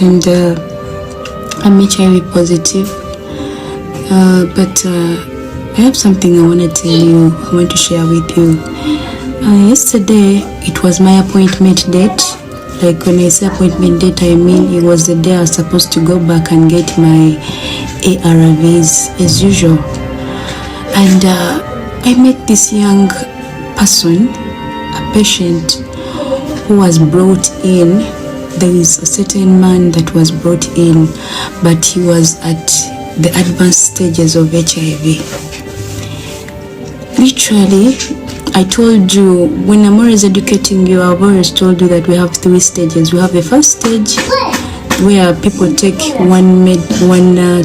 And I'm HIV positive, but I have something I want to tell you, I want to share with you. Yesterday, it was my appointment date. Like when I say appointment date, I mean it was the day I was supposed to go back and get my ARVs as usual. And I met this young person, a patient who was brought in. There is a certain man that was brought in, but he was at the advanced stages of HIV. Literally, I told you, when I'm always educating you, I've always told you that we have 3 stages. We have the first stage where people take one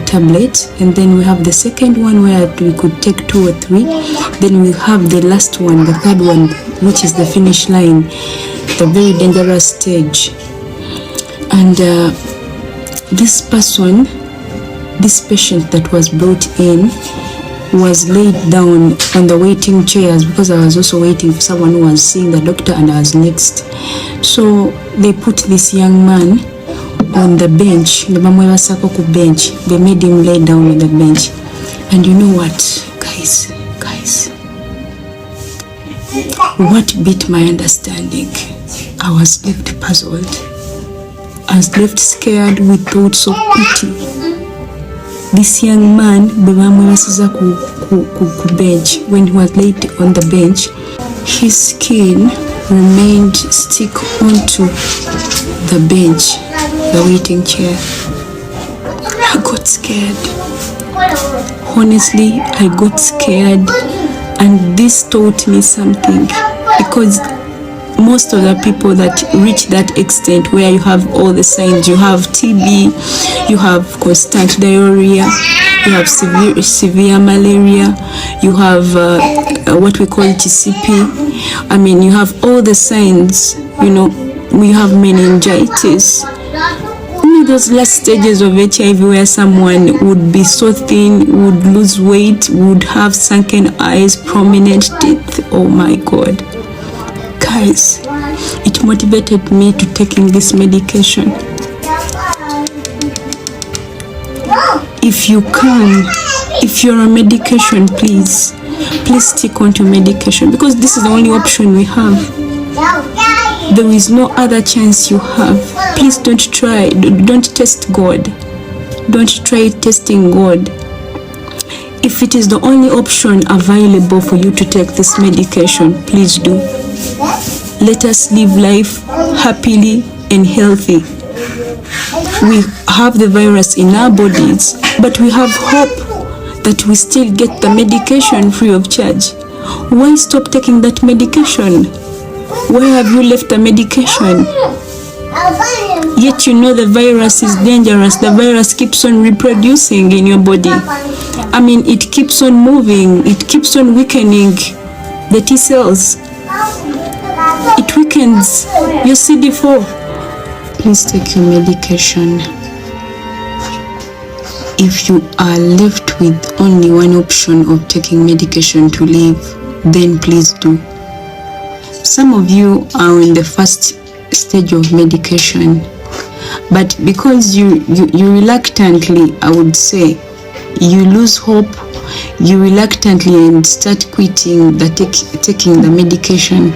tablet, and then we have the second one where we could take 2 or 3. Then we have the last one, the third one, which is the finish line, the very dangerous stage. And this person, this patient that was brought in, was laid down on the waiting chairs, because I was also waiting for someone who was seeing the doctor, and I was next. So they put this young man on the bench. They made him lay down on the bench. And you know what, guys, what beat my understanding? I was left puzzled. I was left scared with thoughts of pity. This young man, bench, when he was laid on the bench, his skin remained stick onto the bench, the waiting chair. I got scared. Honestly, I got scared, and this taught me something, because most of the people that reach that extent where you have all the signs, you have TB, you have constant diarrhea, you have severe malaria, you have what we call TCP. I mean, you have all the signs, you know, we have meningitis. You know, those last stages of HIV where someone would be so thin, would lose weight, would have sunken eyes, prominent teeth. Oh my God. Guys, it motivated me to taking this medication. If you can, if you're on medication, please stick on to medication, because this is the only option we have. There is no other chance you have. Please don't try, don't test God. Don't try testing God. If it is the only option available for you to take this medication, please do. Let us live life happily and healthy. We have the virus in our bodies, but we have hope that we still get the medication free of charge. Why stop taking that medication? Where have you left the medication? Yet you know the virus is dangerous. The virus keeps on reproducing in your body. I mean, it keeps on moving. It keeps on weakening the T cells. It weakens your CD4. Please take your medication. If you are left with only one option of taking medication to live, then please do. Some of you are in the first stage of medication, but because you reluctantly, I would say, you lose hope, you reluctantly and start quitting taking the medication.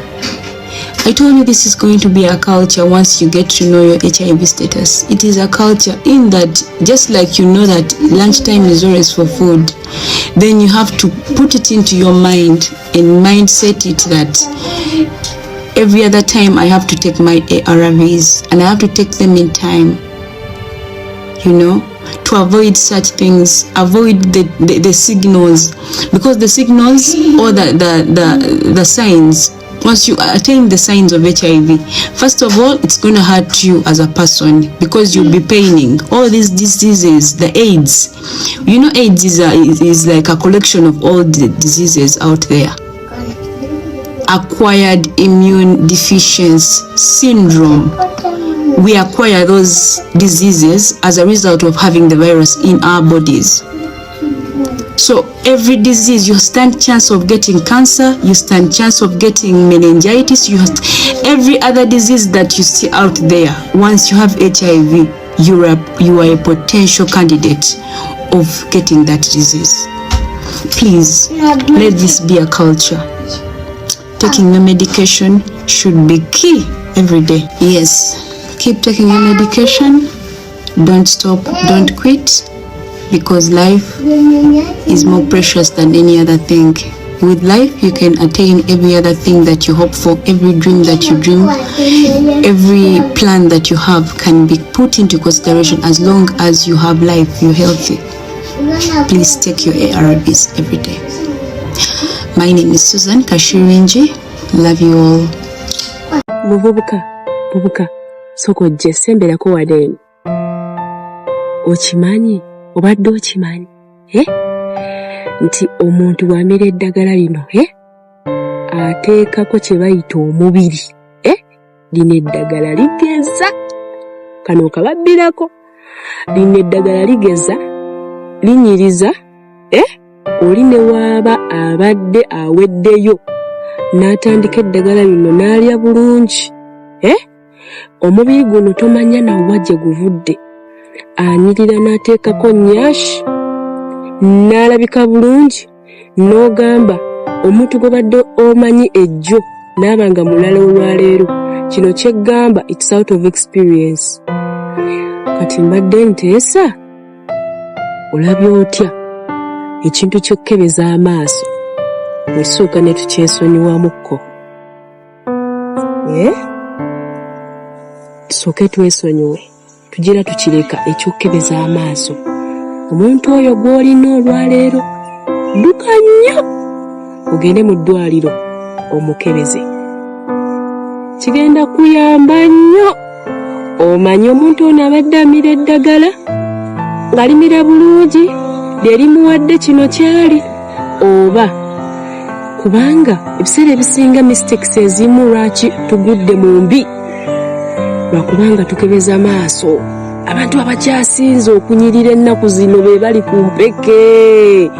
I told you this is going to be a culture once you get to know your HIV status. It is a culture in that, just like you know that lunchtime is always for food, then you have to put it into your mind and mindset it that every other time I have to take my ARVs, and I have to take them in time, you know, to avoid such things, avoid the signals, because the signals or the signs, once you attain the signs of HIV, first of all, it's going to hurt you as a person, because you'll be paining. All these diseases, the AIDS, you know, AIDS is like a collection of all the diseases out there. Acquired immune deficiency syndrome. We acquire those diseases as a result of having the virus in our bodies. So every disease, you stand chance of getting cancer, you stand chance of getting meningitis, every other disease that you see out there. Once you have HIV, you are a potential candidate of getting that disease. Please, let this be a culture. Taking your medication should be key every day. Yes, keep taking your medication. Don't stop, don't quit, because life is more precious than any other thing. With life, you can attain every other thing that you hope for, every dream that you dream, every plan that you have can be put into consideration as long as you have life, you're healthy. Please take your ARVs every day. My name is Susan Kashirinji. Love you all. Bubuka, soko jesembera ko wadeni. Okimanyi, obadde okimanyi, nti omuntu wamira eddagala lino, ateekako kye bayita omubiri, lino eddagala ligeza, kano kababbirako, lino eddagala ligeza, linyiriza, oli ne waaba abadde aweddeyo, n'atandika eddagala lino n'alya bulungi, omubiri guno tomanya nawa gye guvudde, anyirira n'ateekako nnyashi, n'alabika bulungi, n'ogamba omuntu gwe badde omanyi ejjo n'aba nga mulala olwaleero. Kino kyeggamba it's out of experience. Kati mbadde nteesa, olabye otya ekintu ky'okkebeza amaaso bwesooka ne tukyesonyiwamukko? Tusooke twesonyiwe, tugira tukireka ekyokkebeza amaaso. Omuntu oyo gw'olina olwaleero, dduka nnyo ogende mu ddwaliro omukebeze. Kigenda kuyamba nnyo. Omanyi omuntu ono abadde amira eddagala nga limira bulungi lye limuwadde kino kyali, oba kubanga ebiseera ebisinga mistakes ezimu lwaki tugudde mu mbi, lwakubanga tukebeza maaso. Abantu abakyasinze okunyirira ennaku zino be bali ku mpeke.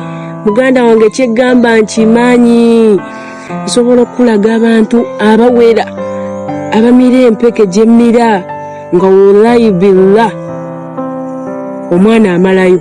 Muganda wange kyeggamba nkimanyi, nsobola okulaga abantu abawera abamira empeke gye mmira nga wallahi billah omwana amalayo